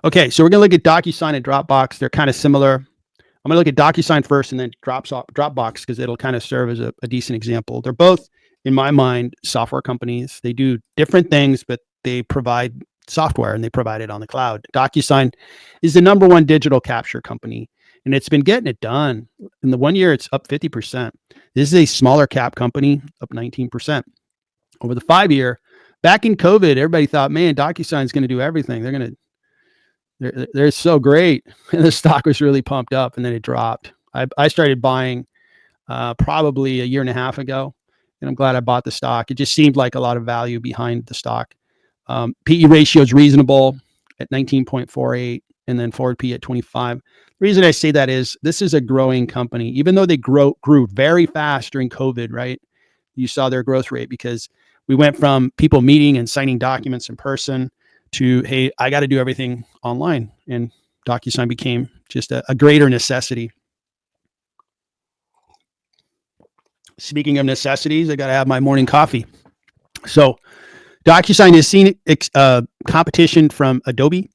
Okay, so we're going to look at DocuSign and Dropbox. They're kind of similar. I'm going to look at DocuSign first and then Dropbox because it'll kind of serve as a decent example. They're both, in my mind, software companies. They do different things, but they provide software and they provide it on the cloud. DocuSign is the number one digital capture company, and it's been getting it done. In the 1 year, it's up 50%. This is a smaller cap company, up 19%. Over the 5 year, back in COVID, everybody thought, man, DocuSign is going to do everything. They're so great. And the stock was really pumped up and then it dropped. I started buying probably a year and a half ago, and I'm glad I bought the stock. It just seemed like a lot of value behind the stock. PE ratio is reasonable at 19.48 and then forward P at 25. The reason I say that is this is a growing company. Even though they grew very fast during COVID, right? You saw their growth rate because we went from people meeting and signing documents in person to, hey, I got to do everything online. And DocuSign became just a greater necessity. Speaking of necessities, I got to have my morning coffee. So DocuSign has seen competition from Adobe,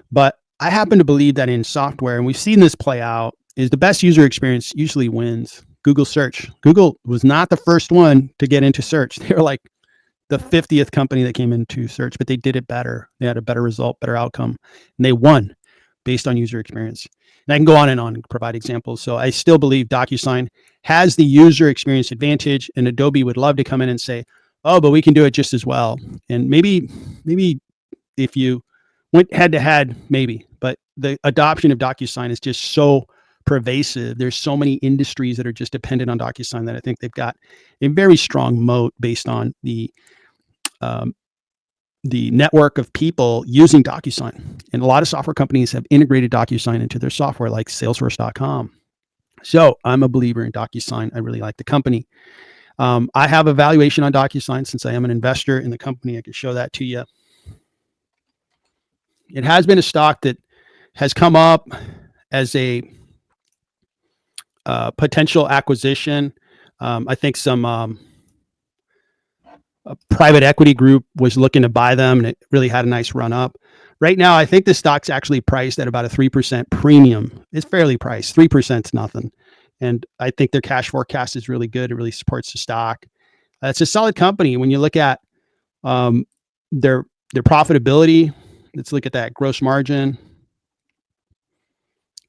but I happen to believe that in software, and we've seen this play out, is the best user experience usually wins. Google search. Google was not the first one to get into search. They were like the 50th company that came into search, but they did it better. They had a better result, better outcome, and they won based on user experience. And I can go on and provide examples. So I still believe DocuSign has the user experience advantage, and Adobe would love to come in and say, oh, but we can do it just as well. And maybe if you went head to head, maybe, but the adoption of DocuSign is just so pervasive. There's so many industries that are just dependent on DocuSign that I think they've got a very strong moat based on the network of people using DocuSign. And a lot of software companies have integrated DocuSign into their software, like Salesforce.com. So I'm a believer in DocuSign. I really like the company. I have a valuation on DocuSign since I am an investor in the company. I can show that to you. It has been a stock that has come up as a potential acquisition. I think some a private equity group was looking to buy them, and it really had a nice run up. Right now, I think the stock's actually priced at about a 3% premium. It's fairly priced. 3% is nothing. And I think their cash forecast is really good. It really supports the stock. It's a solid company. When you look at their profitability, let's look at that gross margin.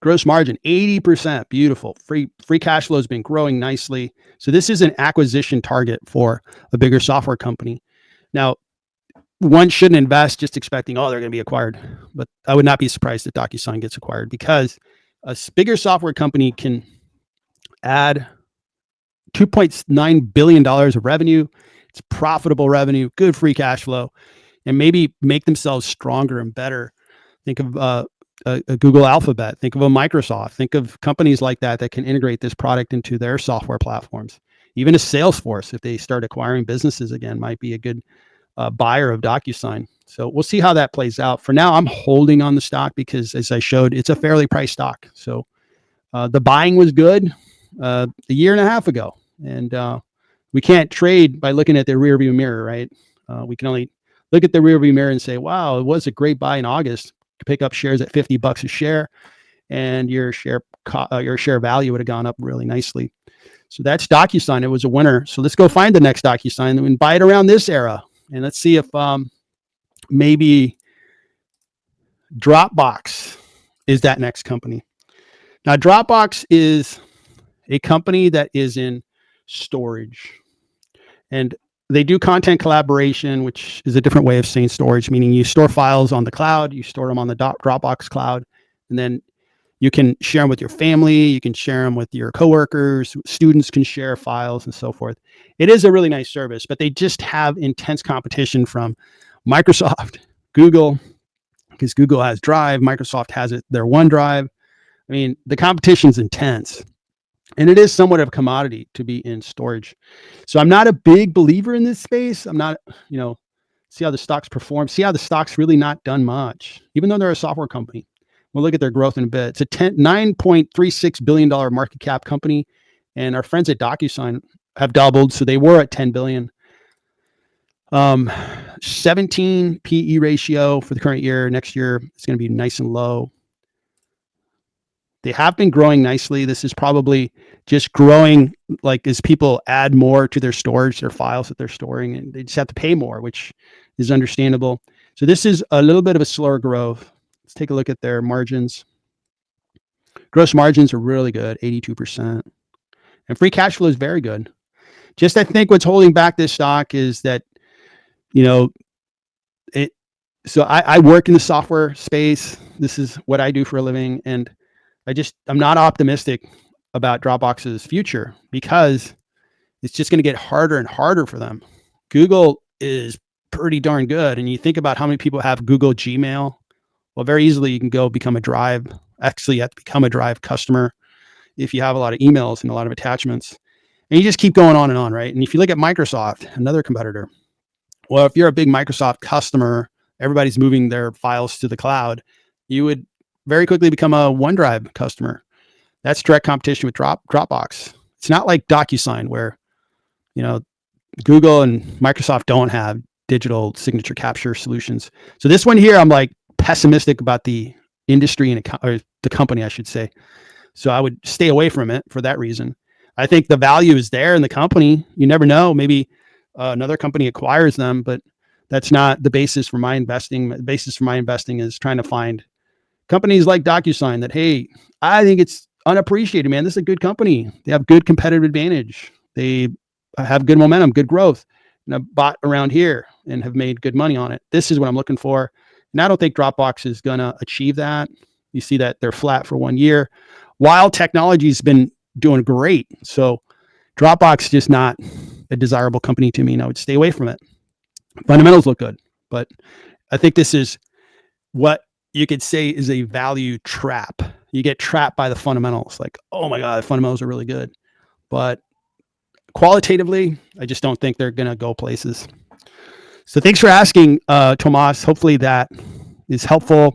Gross margin, 80%, beautiful. Free cash flow has been growing nicely. So this is an acquisition target for a bigger software company. Now, one shouldn't invest just expecting, oh, they're going to be acquired. But I would not be surprised if DocuSign gets acquired because a bigger software company can add $2.9 billion of revenue. It's profitable revenue, good free cash flow, and maybe make themselves stronger and better. Think of a Google Alphabet, think of a Microsoft, think of companies like that can integrate this product into their software platforms. Even a Salesforce, if they start acquiring businesses again, might be a good buyer of DocuSign. So we'll see how that plays out. For now, I'm holding on the stock because, as I showed, it's a fairly priced stock. So the buying was good a year and a half ago. And we can't trade by looking at the rearview mirror, right? We can only look at the rearview mirror and say, wow, it was a great buy in August. Pick up shares at $50 a share, and your share value would have gone up really nicely. So that's DocuSign. It was a winner. So let's go find the next DocuSign and buy it around this era. And let's see if maybe Dropbox is that next company. Now, Dropbox is a company that is in storage, and they do content collaboration, which is a different way of saying storage, meaning you store files on the cloud, you store them on the Dropbox cloud, and then you can share them with your family, you can share them with your coworkers, students can share files and so forth. It is a really nice service, but they just have intense competition from Microsoft, Google, because Google has Drive, Microsoft has their OneDrive. I mean, the competition's intense. And it is somewhat of a commodity to be in storage. So I'm not a big believer in this space. I'm not, see how the stocks perform. See how the stock's really not done much, even though they're a software company. We'll look at their growth in a bit. It's a $9.36 billion market cap company. And our friends at DocuSign have doubled. So they were at $10 billion. 17 PE ratio for the current year. Next year, it's going to be nice and low. They have been growing nicely. This is probably just growing like as people add more to their storage, their files that they're storing, and they just have to pay more, which is understandable. So this is a little bit of a slower growth. Let's take a look at their margins. Gross margins are really good, 82%. And free cash flow is very good. Just I think what's holding back this stock is that, so I work in the software space. This is what I do for a living. And I'm not optimistic about Dropbox's future because it's just going to get harder and harder for them. Google is pretty darn good. And you think about how many people have Google Gmail. Well, very easily you can go become a Drive. Actually, you have to become a Drive customer if you have a lot of emails and a lot of attachments. And you just keep going on and on, right? And if you look at Microsoft, another competitor, well, if you're a big Microsoft customer, everybody's moving their files to the cloud, you would very quickly become a OneDrive customer. That's direct competition with Dropbox. It's not like DocuSign where, Google and Microsoft don't have digital signature capture solutions. So this one here, I'm like pessimistic about the industry or the company, I should say. So I would stay away from it for that reason. I think the value is there in the company. You never know. Maybe another company acquires them, but that's not the basis for my investing. The basis for my investing is trying to find companies like DocuSign that, hey, I think it's unappreciated, man. This is a good company. They have good competitive advantage. They have good momentum, good growth. And I've bought around here and have made good money on it. This is what I'm looking for. And I don't think Dropbox is going to achieve that. You see that they're flat for 1 year, while technology's been doing great. So Dropbox is just not a desirable company to me, and I would stay away from it. Fundamentals look good, but I think this is what you could say is a value trap. You get trapped by the fundamentals. Like, oh my God, the fundamentals are really good. But qualitatively, I just don't think they're going to go places. So thanks for asking, Tomas. Hopefully that is helpful.